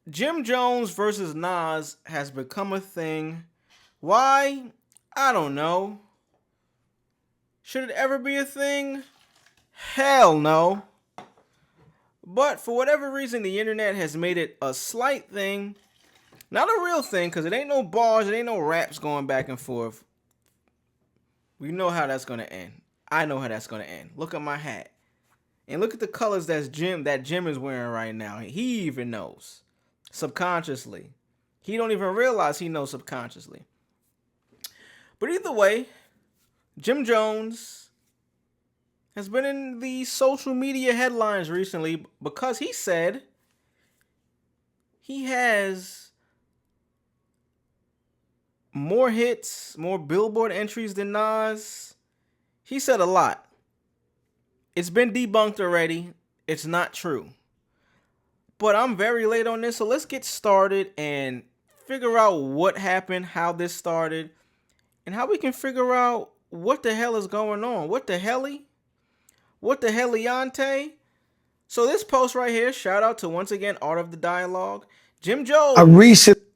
Jim Jones versus Nas has become a thing. Why? I don't know. Should it ever be a thing? Hell no. But for whatever reason, the internet has made it a slight thing. Not a real thing, because it ain't no bars, it ain't no raps going back and forth. We know how that's going to end. I know how that's going to end. Look at my hat. And look at the colors that Jim is wearing right now. He even knows. Subconsciously. He don't even realize he knows subconsciously. But either way, Jim Jones has been in the social media headlines recently because he said he has more hits, more Billboard entries than Nas. He said a lot. It's been debunked already. It's not true. But I'm very late on this, so let's get started and figure out what happened, how this started, and how we can figure out what the hell is going on. What the helly? What the helliante? So this post right here, shout out to once again Art of the Dialogue. Jim Jones.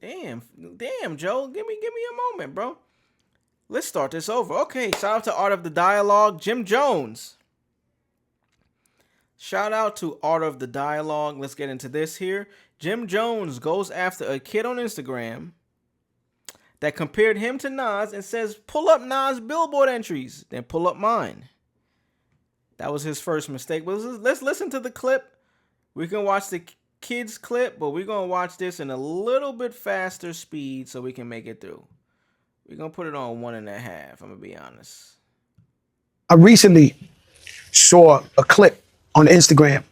Damn, Joe. Give me a moment, bro. Let's start this over. Okay, shout out to Art of the Dialogue, Jim Jones. Shout out to Art of the Dialogue. Let's get into this here. Jim Jones goes after a kid on Instagram that compared him to Nas and says, pull up Nas' Billboard entries, then pull up mine. That was his first mistake. But let's listen to the clip. We can watch the kids clip, but we're going to watch this in a little bit faster speed so we can make it through. We're going to put it on 1.5. I'm going to be honest. I recently saw a clip on Instagram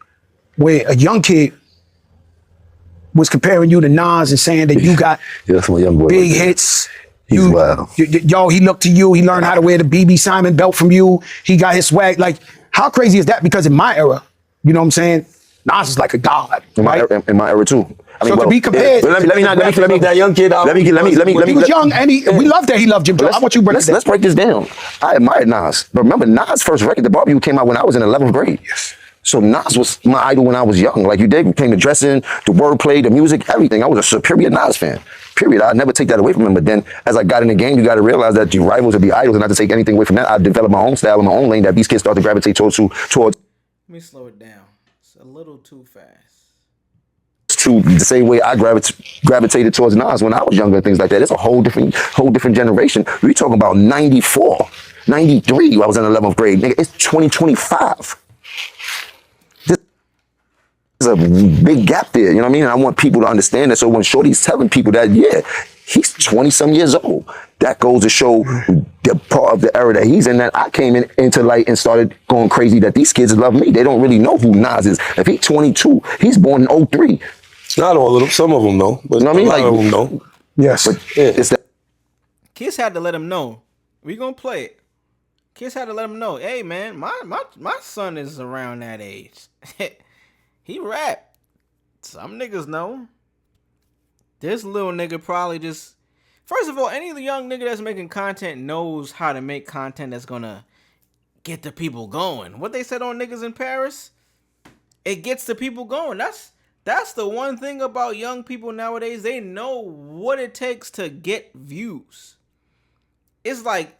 where a young kid was comparing you to Nas and saying that you got that's my young boy big hits. He's wild. Yo, he looked to you. He learned how to wear the BB Simon belt from you. He got his swag. Like, how crazy is that? Because in my era, you know what I'm saying? Nas is like a god. In my era too. I mean, so to be compared, let me that young kid. Let me. He was young, and we loved that he loved Jim Jones. I want you to break let's break this down. I admired Nas, but remember Nas' first record, The Barbecue, came out when I was in 11th grade. Yes. So Nas was my idol when I was young. Like you did, we came to dressing, the wordplay, the music, everything. I was a superior Nas fan. Period. I'd never take that away from him. But then, as I got in the game, you got to realize that your rivals would be idols, and not to take anything away from that. I developed my own style and my own lane that these kids start to gravitate towards. Let me slow it down. It's a little too fast. To the same way I gravitated towards Nas when I was younger and things like that. It's a whole different generation. We're talking about 94, 93. I was in 11th grade. Nigga, it's 2025. There's a big gap there, you know what I mean? And I want people to understand that. So when Shorty's telling people that, yeah, he's 20-some years old, that goes to show the part of the era that he's in, that I came into light and started going crazy, that these kids love me. They don't really know who Nas is. If he's 22, he's born in 03. Not all of them. Some of them know. But you know what I mean? A lot of them know. Yes. But it's that. Kids had to let him know. We gonna play it. Kids had to let him know. Hey, man, my son is around that age. He rap. Some niggas know. This little nigga probably just... First of all, any young nigga that's making content knows how to make content that's gonna get the people going. What they said on Niggas in Paris? It gets the people going. That's the one thing about young people nowadays. They know what it takes to get views. It's like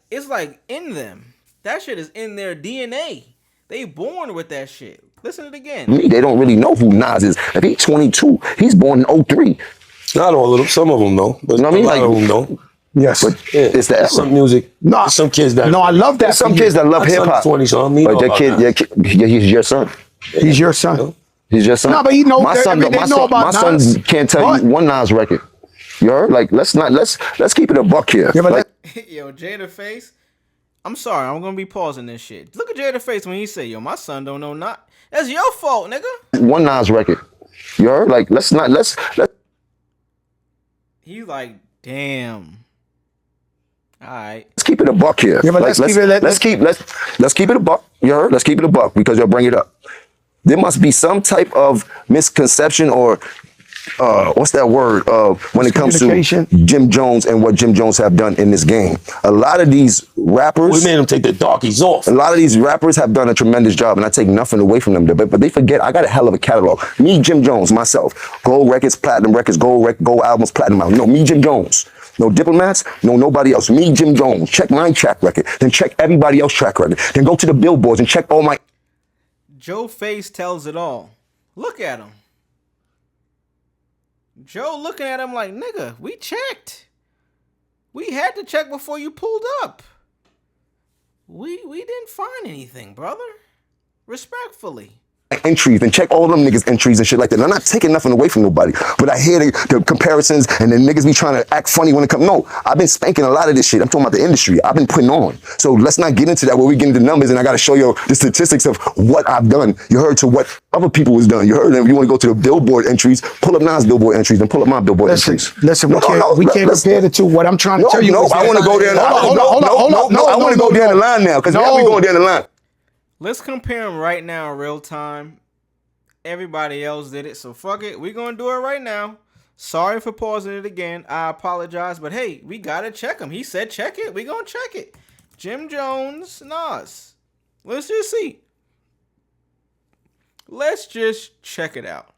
in them. That shit is in their DNA. They born with that shit. Listen to it again. They don't really know who Nas is. If he's 22, he's born in 03. Not all of them. Some of them know. But you know what I mean? A lot of them know. Yes. But it's the era. Some music. No, some kids that. No, I love that. There's some kids that love hip hop. 20, so I mean, but that kid, he's your son. He's your son. He's your son. No, but he knows. My son can't tell you one Nas record. You heard? Like, let's keep it a buck here. Yeah, but yo, Jada Face. I'm sorry, I'm gonna be pausing this shit. Look at Jada Face when he say, "Yo, my son don't know not." That's your fault, nigga. One Nas record. You heard? Like, let's. He's like, damn. All right. Let's keep it a buck here. Yeah, but like, let's keep it a buck. You heard? Let's keep it a buck because you'll bring it up. There must be some type of misconception or what's that word when it comes to Jim Jones and what Jim Jones have done in this game. A lot of these rappers. We made them take the darkies off. A lot of these rappers have done a tremendous job, and I take nothing away from them. But they forget I got a hell of a catalog. Me, Jim Jones, myself, gold records, platinum records, gold albums, platinum albums. No, me, Jim Jones. No diplomats, no nobody else. Me, Jim Jones. Check my track record, then check everybody else's track record. Then go to the billboards and check all my. Joe Face tells it all. Look at him. Joe looking at him like, nigga, we checked. We had to check before you pulled up. We didn't find anything, brother. Respectfully. Entries and check all them niggas' entries and shit like that. And I'm not taking nothing away from nobody, but I hear the comparisons and the niggas be trying to act funny when it comes. No, I've been spanking a lot of this shit. I'm talking about the industry. I've been putting on. So let's not get into that where we get into numbers and I got to show you the statistics of what I've done. You heard to what other people was done. You heard them. You want to go to the Billboard entries, pull up Nas Billboard entries and pull up my Billboard entries. Listen, we can't compare the two. What I'm trying to tell you is I want to go there. I want to go down the line now because now we going down the line. Let's compare them right now in real time. Everybody else did it, so fuck it. We're going to do it right now. Sorry for pausing it again. I apologize, but hey, we got to check him. He said check it. We're going to check it. Jim Jones, Nas. Let's just see. Let's just check it out.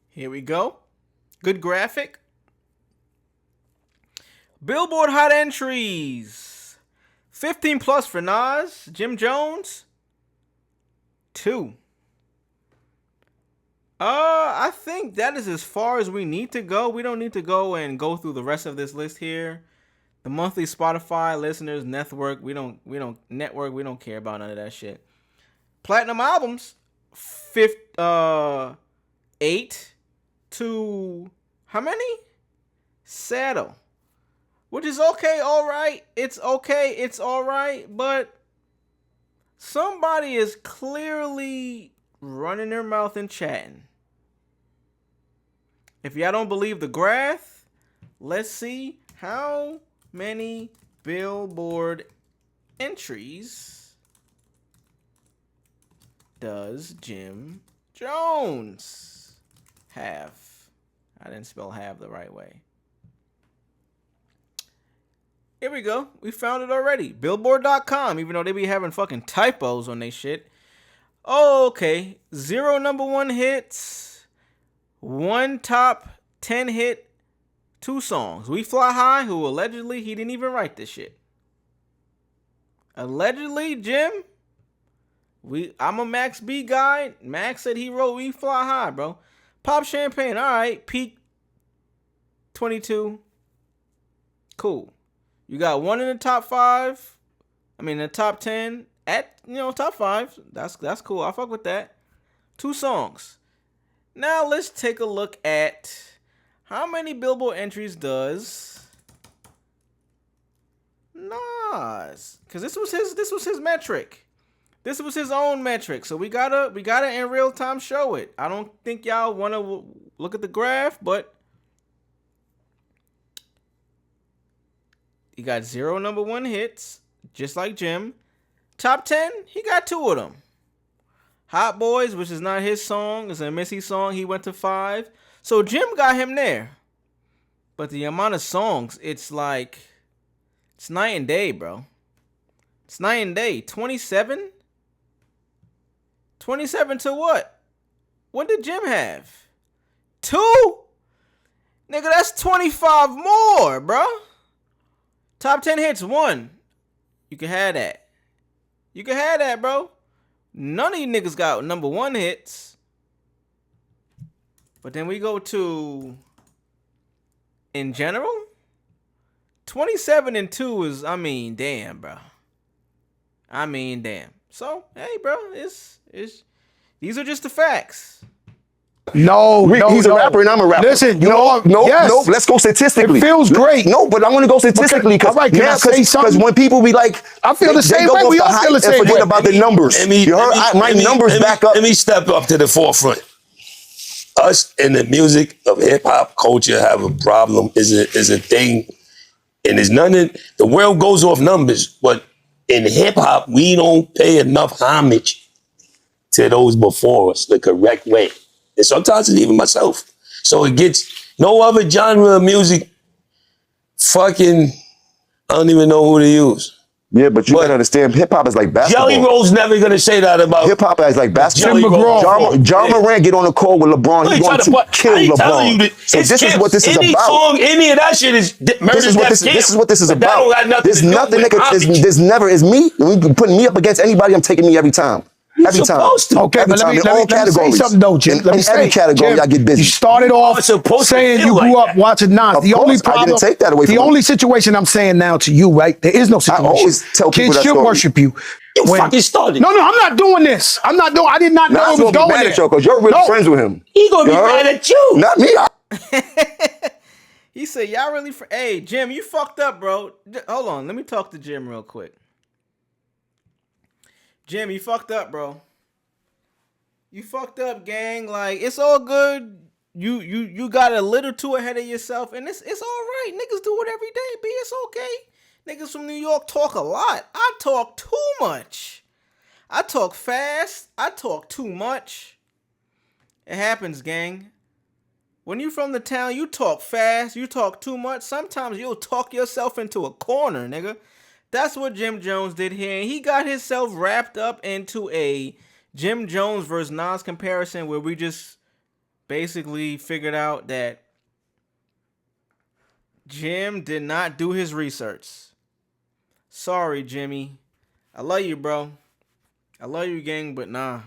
Here we go. Good graphic. Billboard Hot Entries. 15 plus for Nas. Jim Jones. 2. I think that is as far as we need to go. We don't need to go and go through the rest of this list here. The monthly Spotify listeners network, we don't care about none of that shit. Platinum albums, 8 to how many? Saddle. Which is okay, all right. It's okay, it's all right, but somebody is clearly running their mouth and chatting. If y'all don't believe the graph, let's see how many Billboard entries does Jim Jones have? I didn't spell have the right way. Here we go. We found it already. Billboard.com, even though they be having fucking typos on they shit. Oh, okay. 0 number 1 hits. 1 top 10 hit. 2 songs. We Fly High, who allegedly he didn't even write this shit. Allegedly, Jim. I'm a Max B guy. Max said he wrote We Fly High, bro. Pop Champagne. All right. Peak 22. Cool. You got 1 in the top 5. I mean, the top 10 at, top 5. That's cool. I fuck with that. 2 songs. Now let's take a look at how many Billboard entries does Nas, because this was his metric. This was his own metric. So we gotta in real time show it. I don't think y'all want to look at the graph, but he got 0 number 1 hits, just like Jim. Top 10, he got 2 of them. Hot Boys, which is not his song, is a Missy song. He went to 5. So Jim got him there. But the amount of songs, it's like, it's night and day, bro. It's night and day. 27? 27 to what? What did Jim have? 2? Nigga, that's 25 more, bro. Top 10 hits, 1. You can have that. You can have that, bro. None of you niggas got number 1 hits. But then we go to, in general, 27 and 2 is, damn, bro. Damn. So, hey, bro, it's these are just the facts. No, He's a rapper and I'm a rapper. Listen, no. Let's go statistically. It feels great. No, but I want to go statistically because when people be like, I feel the same way. We all feel the same way. Forget about the numbers. My numbers back up. Let me step up to the forefront. Us in the music of hip hop culture have a problem. Is a thing, and there's nothing. The world goes off numbers, but in hip hop, we don't pay enough homage to those before us the correct way. And sometimes it's even myself. So it gets no other genre of music fucking, I don't even know who to use. Yeah, but you gotta understand, hip hop is like basketball. Jelly Roll's never gonna say that about Hip hop is like basketball. Jelly Roll. John Moran get on the court with LeBron. He's going to kill LeBron. So this is what this is any about. Song, any of that shit is This is what this is But about. That don't got nothing There's to do nothing with homage. there's never is me. When you putting me up against anybody, I'm taking me every time. Every time. supposed to. Okay, Every but time, in let all me say categories. something though, Jim. Let me In say, every category, Jim, I get busy. You started off It's supposed to saying feel you grew like up that. watching Nas. Of The only course, I problem, didn't take that away from the him. only situation I'm saying now to you, right? There is no situation. always tell people Kids that should story. worship you. You fucking started. No, I'm not doing this. I'm not doing. I did not know Nas it was gonna be going mad there. at you because you're really No. friends with him. He gonna be You heard? mad at you. Not me. He said, y'all really... Hey, Jim, you fucked up, bro. Hold on. Let me talk to Jim real quick. Jim, you fucked up, bro. You fucked up, gang. Like, it's all good. You got a little too ahead of yourself, and it's all right. Niggas do it every day, B. It's okay. Niggas from New York talk a lot. I talk too much. I talk fast. I talk too much. It happens, gang. When you from the town, you talk fast. You talk too much. Sometimes you'll talk yourself into a corner, nigga. That's what Jim Jones did here. And he got himself wrapped up into a Jim Jones versus Nas comparison where we just basically figured out that Jim did not do his research. Sorry, Jimmy. I love you, bro. I love you, gang, but nah.